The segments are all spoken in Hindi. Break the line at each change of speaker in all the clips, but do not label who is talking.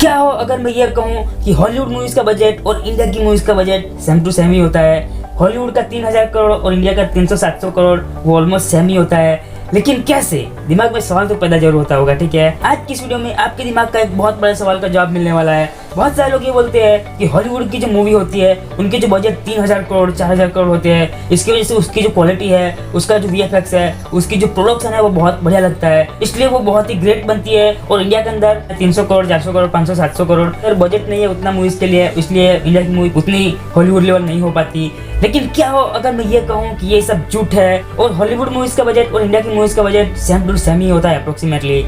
क्या हो अगर मैं ये कहूँ कि हॉलीवुड मूवीज का बजट और इंडिया की मूवीज का बजट सेम टू सेम ही होता है। हॉलीवुड का 3000 करोड़ और इंडिया का 300-700 करोड़ वो ऑलमोस्ट सेम ही होता है। लेकिन कैसे? दिमाग में सवाल तो पैदा जरूर होता होगा। ठीक है, आज की इस वीडियो में आपके दिमाग का एक बहुत बड़ा सवाल का जवाब मिलने वाला है। बहुत सारे लोग ये बोलते हैं कि हॉलीवुड की जो मूवी होती है उनके जो बजट 3000 करोड़ 4000 करोड़ होते हैं, इसकी वजह से उसकी जो क्वालिटी है, उसका जो VFX है, उसकी जो प्रोडक्शन है वो बहुत बढ़िया लगता है, इसलिए वो बहुत ही ग्रेट बनती है। और इंडिया के अंदर 300 करोड़ 400 करोड़ 500-700 करोड़ अगर बजट नहीं है उतना मूवीज के लिए, इसलिए इंडिया की मूवी उतनी हॉलीवुड लेवल नहीं हो पाती। लेकिन क्या हो अगर मैं ये कहूँ कि ये सब झूठ है और हॉलीवुड मूवीज का बजट और इंडिया की मूवीज का बजट सेम टू सेम ही होता है अप्रोक्सीमेटली।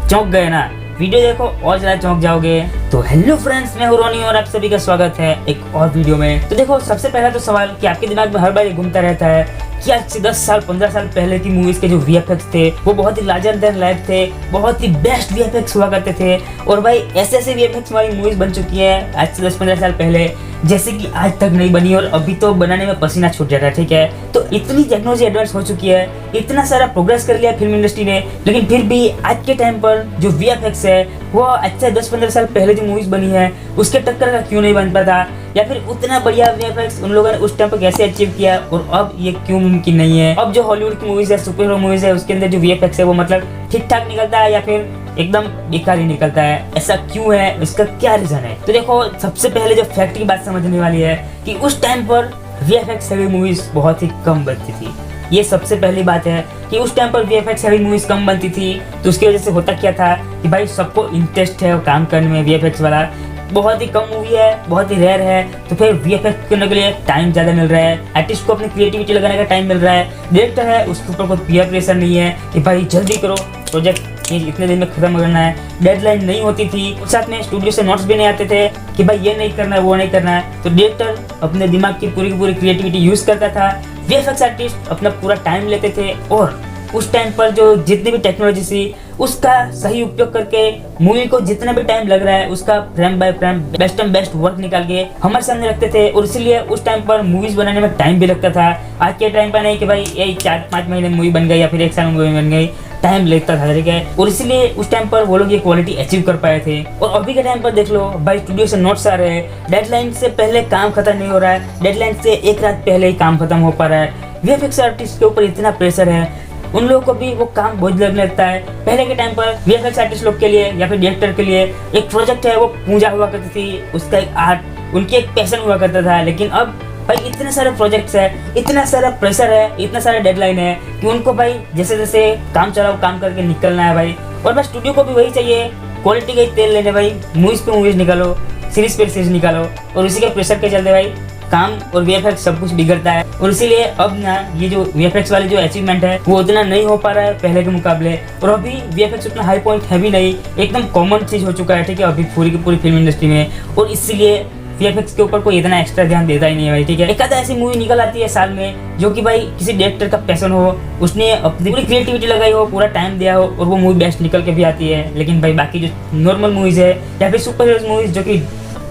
चौंक गए ना? वीडियो देखो और ज्यादा चौंक जाओगे। तो हेलो फ्रेंड्स, मैं हूं रोनी और आप सभी का स्वागत है एक और वीडियो में। तो देखो, सबसे पहला तो सवाल कि आपके दिमाग में हर बार ये घूमता रहता है कि आज से 10 साल 15 साल पहले की मूवीज के जो VFX थे वो बहुत ही लार्जर देन लाइफ थे, बहुत ही बेस्ट VFX हुआ करते थे। और भाई ऐसे ऐसे VFX वाली मूवीज बन चुकी है आज से 10-15 साल पहले जैसे कि आज तक नहीं बनी, और अभी तो बनाने में पसीना छूट जाता है। ठीक है, तो इतनी टेक्नोलॉजी एडवांस हो चुकी है, इतना सारा प्रोग्रेस कर लिया फिल्म इंडस्ट्री ने, लेकिन फिर भी आज के टाइम पर जो VFX है वो आज से 10-15 साल पहले जो मूवीज बनी है उसके टक्कर का क्यों नहीं बन पाता, या फिर उतना बढ़िया VFX उन लोगों ने उस टाइम पर कैसे अचीव किया और अब ये क्यों मुमकिन नहीं है। अब जो हॉलीवुड की मूवीज है, सुपर हीरो मूवीज है, उसके अंदर जो VFX है वो मतलब ठीक ठाक निकलता है या फिर एकदम बेकार ही निकलता है। ऐसा क्यों है, इसका क्या रीजन है? तो देखो, सबसे पहले जो फैक्ट की बात समझने वाली है कि उस टाइम पर VFX हैवी मूवीज बहुत ही कम बनती थी। ये सबसे पहली बात है कि उस टाइम पर VFX हैवी मूवीज कम बनती थी, तो उसकी वजह से होता क्या था कि भाई सबको इंटरेस्ट है काम करने में, VFX वाला बहुत ही कम मूवी है, बहुत ही रेयर है, तो फिर VFX करने के लिए टाइम ज़्यादा मिल रहा है, आर्टिस्ट को अपनी क्रिएटिविटी लगाने का टाइम मिल रहा है, डायरेक्टर है उसके ऊपर कोई पीयर प्रेशर नहीं है कि भाई जल्दी करो प्रोजेक्ट ये इतने दिन में खत्म करना है, डेडलाइन नहीं होती थी। साथ में स्टूडियो से नोट्स भी नहीं आते थे कि भाई ये नहीं करना है वो नहीं करना है, तो डायरेक्टर अपने दिमाग की पूरी क्रिएटिविटी यूज करता था, VFX आर्टिस्ट अपना पूरा टाइम लेते थे, और उस टाइम पर जो जितनी भी टेक्नोलॉजी थी उसका सही उपयोग करके मूवी को जितना भी टाइम लग रहा है उसका frame by frame best and best work निकाल के हमारे सामने रखते थे, और इसीलिए उस टाइम पर मूवीज बनाने में टाइम भी लगता था। आज के टाइम पर नहीं कि भाई ये 4-5 महीने मूवी बन गई या फिर 1 साल में मूवी बन गई, टाइम लगता था। ठीक है, और इसलिए उस टाइम पर वो लोग ये क्वालिटी अचीव कर पाए थे। और अभी के टाइम पर देख लो भाई, स्टूडियो से नोट्स आ रहे हैं, डेडलाइन से पहले काम खत्म नहीं हो रहा है, डेडलाइन से 1 रात पहले ही काम खत्म हो पा रहा है। VFX आर्टिस्ट के ऊपर इतना प्रेशर है, उन लोगों को भी वो काम बोझ लगने लगता है। पहले के टाइम पर VFX आर्टिस्ट लोग के लिए या फिर डायरेक्टर के लिए एक प्रोजेक्ट है वो पूजा हुआ करती थी, उसका एक आर्ट, उनकी एक पैशन हुआ करता था। लेकिन अब भाई इतने सारे प्रोजेक्ट्स है, इतना सारा प्रेशर है, इतना सारा डेडलाइन है कि उनको भाई जैसे जैसे काम चलाओ काम करके निकलना है भाई। और बस स्टूडियो को भी वही चाहिए, क्वालिटी का ही तेल लेने भाई, मूवीज पे मूवीज निकालो, सीरीज पे सीरीज निकालो, और उसी के प्रेशर के चलते भाई काम और VFX सब कुछ बिगड़ता है। और इसीलिए अब ना ये जो VFX वाली जो अचीवमेंट है वो उतना नहीं हो पा रहा है पहले के मुकाबले, और अभी VFX उतना हाई पॉइंट है भी नहीं, एकदम कॉमन चीज हो चुका है। ठीक है, अभी पूरी की पूरी फिल्म इंडस्ट्री में, और इसलिए VFX के ऊपर कोई इतना एक्स्ट्रा ध्यान देता ही नहीं है भाई। ठीक है, एक आधा ऐसी मूवी निकल आती है साल में जो कि भाई किसी डायरेक्टर का पैशन हो, उसने अपनी पूरी क्रिएटिविटी लगाई हो, पूरा टाइम दिया हो, और वो मूवी बेस्ट निकल के भी आती है। लेकिन भाई बाकी जो नॉर्मल मूवीज है या फिर सुपर हीरोज मूवीज जो कि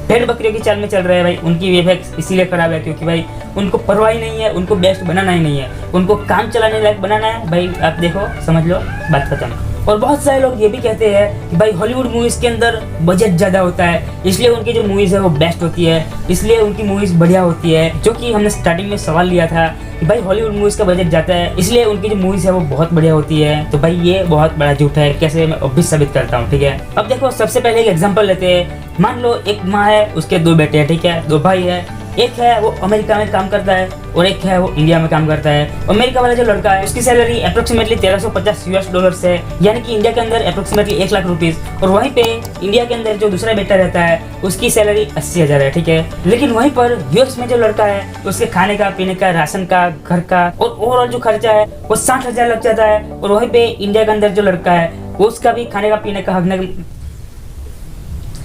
भेड़ बकरियों की चाल में चल रहे हैं भाई, उनकी VFX इसीलिए खराब है क्योंकि भाई उनको परवाह ही नहीं है, उनको बेस्ट बनाना ही नहीं है, उनको काम चलाने लायक बनाना है भाई। आप देखो, समझ लो, बात खत्म। और बहुत सारे लोग ये भी कहते हैं कि भाई हॉलीवुड मूवीज के अंदर बजट ज़्यादा होता है, इसलिए उनकी जो मूवीज है वो बेस्ट होती है, इसलिए उनकी मूवीज बढ़िया होती है। जो कि हमने स्टार्टिंग में सवाल लिया था कि भाई हॉलीवुड मूवीज का बजट जाता है इसलिए उनकी जो मूवीज है वो बहुत बढ़िया होती है, तो भाई ये बहुत बड़ा झूठ है। कैसे? मैं अब भी साबित करता हूँ। ठीक है, अब देखो, सबसे पहले एक एग्जांपल लेते हैं। मान लो एक माँ है, उसके 2 बेटे हैं। ठीक है, 2 भाई है, एक है वो अमेरिका में काम करता है और एक है वो इंडिया में काम करता है। अमेरिका वाला जो लड़का है उसकी सैलरी अप्रोक्सीमेटली $1350 है, यानी कि इंडिया के अंदर अप्रोक्सीमेटली 1 लाख रुपीज। और वहीं पे इंडिया के अंदर जो दूसरा बेटा रहता है उसकी सैलरी 80,000 है। ठीक है, लेकिन वहीं पर US में जो लड़का है उसके खाने का, पीने का, राशन का, घर का और ओवरऑल जो खर्चा है वो 60,000 लग जाता है। और वहीं पे इंडिया के अंदर जो लड़का है उसका भी खाने का, पीने का,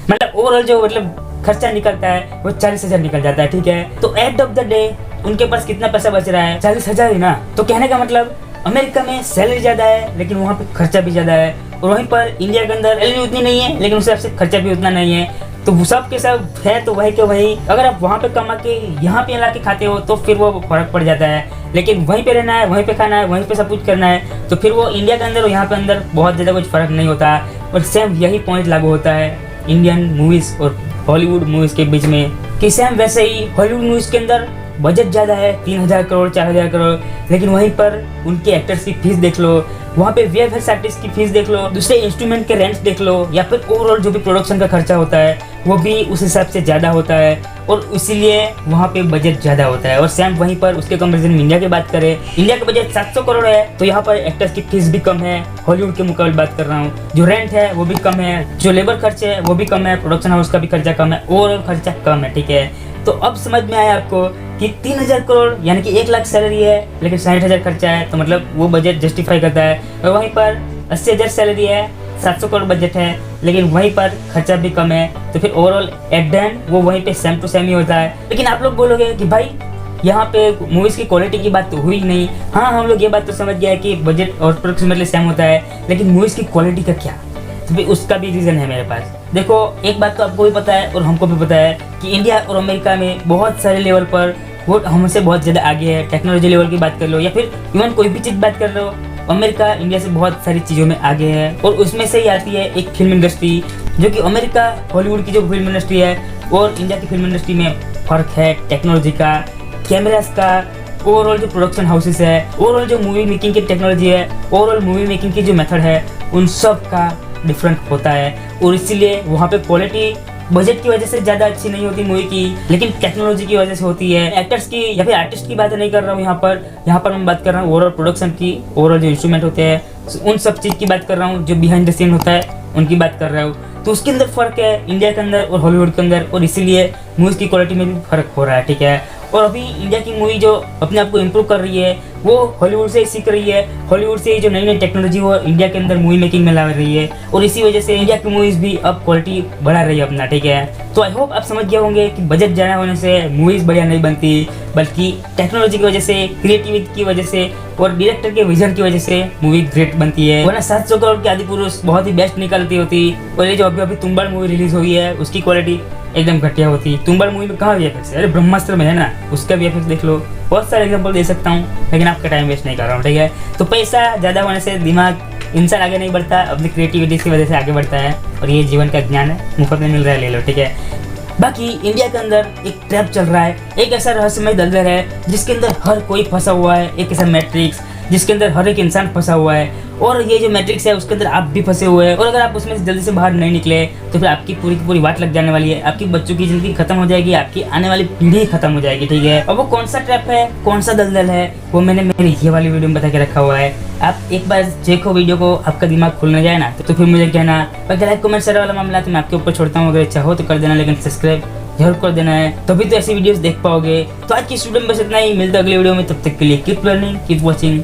मतलब ओवरऑल जो खर्चा निकलता है वो 40,000 निकल जाता है। ठीक है, तो एट ऑफ द डे उनके पास कितना पैसा बच रहा है? 40,000 ही ना। तो कहने का मतलब अमेरिका में सैलरी ज्यादा है लेकिन वहाँ पे खर्चा भी ज्यादा है, और वहीं पर इंडिया के अंदर सैलरी उतनी नहीं है लेकिन उस हिसाब से खर्चा भी उतना नहीं है। तो सब के सब है तो वही के वही, अगर आप वहाँ पे कमा के यहाँ पे ला के खाते हो तो फिर वो फर्क पड़ जाता है। लेकिन वहीं पे रहना है, वहीं पे खाना है, वहीं पे सब कुछ करना है, तो फिर वो इंडिया के अंदर और यहाँ पे अंदर बहुत ज़्यादा कुछ फर्क नहीं होता। और सेम यही पॉइंट लागू होता है इंडियन मूवीज और हॉलीवुड मूवीज के बीच में कि सेम वैसे ही हॉलीवुड मूवीज के अंदर बजट ज़्यादा है, 3000 करोड़ 4000 करोड़, लेकिन वहीं पर उनके एक्टर्स की फीस देख लो, वहाँ पे वीएफएक्स आर्टिस्ट की फीस देख लो, दूसरे इंस्ट्रूमेंट के रेंट्स देख लो, या फिर ओवरऑल जो भी प्रोडक्शन का खर्चा होता है वो भी उस हिसाब से ज़्यादा होता है और इसीलिए वहाँ पे बजट ज़्यादा होता है। और सेम वहीं पर उसके कंपेरिजन में इंडिया की बात करें, इंडिया का बजट 700 करोड़ है तो यहाँ पर एक्टर्स की फीस भी कम है, हॉलीवुड के मुकाबले बात कर रहा हूँ। जो रेंट है वो भी कम है, जो लेबर खर्चे है वो भी कम है, प्रोडक्शन हाउस का भी खर्चा कम है, ओवरऑल खर्चा कम है, ठीक है। तो अब समझ में आया आपको कि 3000 करोड़ यानी कि 1 लाख सैलरी है लेकिन 60,000 खर्चा है, तो मतलब वो बजट जस्टिफाई करता है। और वहीं पर 80,000 सैलरी है, 700 करोड़ बजट है, लेकिन वहीं पर खर्चा भी कम है, तो फिर ओवरऑल एट द एंड वो वहीं पे सेम टू सेम ही होता है। लेकिन आप लोग बोलोगे कि भाई यहाँ पे मूवीज़ की क्वालिटी की बात तो हुई नहीं। हाँ, हम लोग ये बात तो समझ गया है कि बजट और अप्रोक्सीमेटली सेम होता है, लेकिन मूवीज़ की क्वालिटी का क्या, तो फिर उसका भी रीज़न है मेरे पास। देखो, एक बात तो आपको भी पता है और हमको भी पता है कि इंडिया और अमेरिका में बहुत सारे लेवल पर वो हमसे बहुत ज़्यादा आगे है। टेक्नोलॉजी लेवल की बात कर लो या फिर इवन कोई भी चीज़ बात कर लो, अमेरिका इंडिया से बहुत सारी चीज़ों में आगे है। और उसमें से ही आती है एक फिल्म इंडस्ट्री, जो कि अमेरिका हॉलीवुड की जो फिल्म इंडस्ट्री है और इंडिया की फिल्म इंडस्ट्री में फ़र्क है टेक्नोलॉजी का, कैमरास का, ओवरऑल जो प्रोडक्शन हाउसेस है, ओवरऑल जो मूवी मेकिंग की टेक्नोलॉजी है, ओवरऑल मूवी मेकिंग की जो मेथड है, उन सब का डिफरेंट होता है। और इसीलिए वहाँ पे क्वालिटी बजट की वजह से ज़्यादा अच्छी नहीं होती मूवी की, लेकिन टेक्नोलॉजी की वजह से होती है। एक्टर्स की या फिर आर्टिस्ट की बात नहीं कर रहा हूँ यहाँ पर मैं बात कर रहा हूँ ओवरऑल प्रोडक्शन की, ओवरऑल जो इंस्ट्रूमेंट होते हैं उन सब चीज़ की बात कर रहा हूँ, जो बिहाइंड द सीन होता है उनकी बात कर रहा हूँ। तो उसके अंदर फ़र्क है इंडिया के अंदर और हॉलीवुड के अंदर, और इसीलिए मूवीज़ की क्वालिटी में भी फ़र्क हो रहा है, ठीक है। और अभी इंडिया की मूवी जो अपने आप को इम्प्रूव कर रही है वो हॉलीवुड से ही सीख रही है, हॉलीवुड से ही जो नई नई टेक्नोलॉजी वो इंडिया के अंदर मूवी मेकिंग में ला रही है, और इसी वजह से इंडिया की मूवीज़ भी अब क्वालिटी बढ़ा रही है अपना, ठीक है। तो आई होप आप समझ गए होंगे कि बजट ज़्यादा होने से मूवीज़ बढ़िया नहीं बनती, बल्कि टेक्नोलॉजी की वजह से, क्रिएटिविटी की वजह से और डायरेक्टर के विजन की वजह से मूवी ग्रेट बनती है। वरना 700 करोड़ की आदिपुरुष बहुत ही बेस्ट निकलती होती, और ये जो अभी तुम्बाड़ मूवी रिलीज हुई है उसकी क्वालिटी एकदम घटिया होती। तुम्बाड़ मूवी में कहाँ वीएफएक्स है? अरे ब्रह्मास्त्र में है ना, उसका वीएफएक्स देख लो। बहुत सारे एग्जांपल दे सकता हूँ, लेकिन आपका टाइम वेस्ट नहीं कर रहा हूँ, ठीक है। तो पैसा ज़्यादा होने से दिमाग इंसान आगे नहीं बढ़ता, अपनी क्रिएटिविटी की वजह से आगे बढ़ता है, और ये जीवन का ज्ञान है, मुफ्त में मिल रहा है, ले लो, ठीक है। बाकी इंडिया के अंदर एक ट्रैप चल रहा है, एक ऐसा रहस्यमय दलदल है जिसके अंदर हर कोई फंसा हुआ है, एक ऐसा मैट्रिक्स जिसके अंदर हर एक इंसान फंसा हुआ है, और ये जो मैट्रिक्स है उसके अंदर आप भी फंसे हुए हैं। और अगर आप उसमें से जल्दी से बाहर नहीं निकले तो फिर आपकी पूरी की पूरी वाट लग जाने वाली है, आपकी बच्चों की जिंदगी खत्म हो जाएगी, आपकी आने वाली पीढ़ी खत्म हो जाएगी, ठीक है। और वो कौन सा ट्रैप है, कौन सा दलदल है, वो मैंने मेरी ये वाली वीडियो में बता के रखा हुआ है। आप एक बार देखो वीडियो को, आपका दिमाग खुलने जाए ना तो फिर मुझे कहना। बाकी लाइक कमेंट शेयर वाला मामला तो मैं आपके ऊपर छोड़ता हूँ, अगर इच्छा हो तो कर देना, लेकिन सब्सक्राइब जरूर कर देना है, तभी तो ऐसी वीडियोस देख पाओगे। तो आज की इस वीडियो में बस इतना ही, मिलता है अगले वीडियो में, तब तक के लिए कीप लर्निंग, कीप वॉचिंग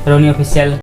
रोनी ऑफिशियल।